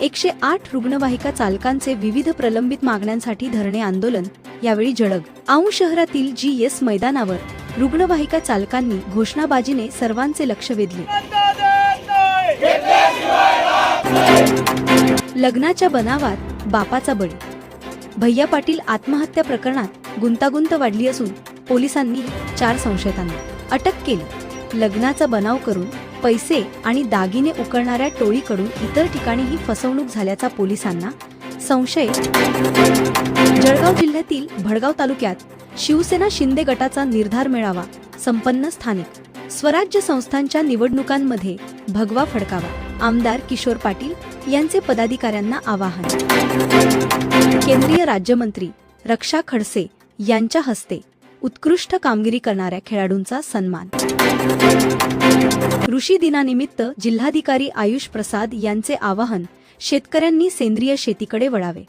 108 रुग्णवाहिका चालकांचे विविध प्रलंबित मागण्यांसाठी धरणे आंदोलन यावेळी जळग. औंध शहरातील GS मैदानावर रुग्णवाहिका चालकांनी घोषणाबाजीने सर्वांचे लक्ष वेधले. लग्नाच्या बनावात बापाचा बळी. भैया पाटील आत्महत्या प्रकरणात गुंतागुंत वाढली असून पोलिसांनी 4 संशयितांना अटक केली. लग्नाचा बनाव करून पैसे आणि दागिने उकळणाऱ्या टोळीकडून इतर ठिकाणीही फसवणूक झाल्याचा पोलिसांना संशय. जळगाव जिल्ह्यातील भडगाव तालुक्यात शिवसेना शिंदे गटाचा निर्धार मेळावा संपन्न. स्थानिक स्वराज्य संस्थांच्या निवडणुकांमध्ये भगवा फडकावा. आमदार किशोर पाटील यांचे पदाधिकाऱ्यांना आवाहन. केंद्रीय राज्यमंत्री रक्षा खडसे यांच्या हस्ते उत्कृष्ट कामगिरी करणाऱ्या खेळाडूंचा सन्मान. कृषी दिनानिमित्त जिल्हाधिकारी आयुष प्रसाद यांचे आवाहन. शेतकऱ्यांनी सेंद्रिय शेतीकडे वळावे.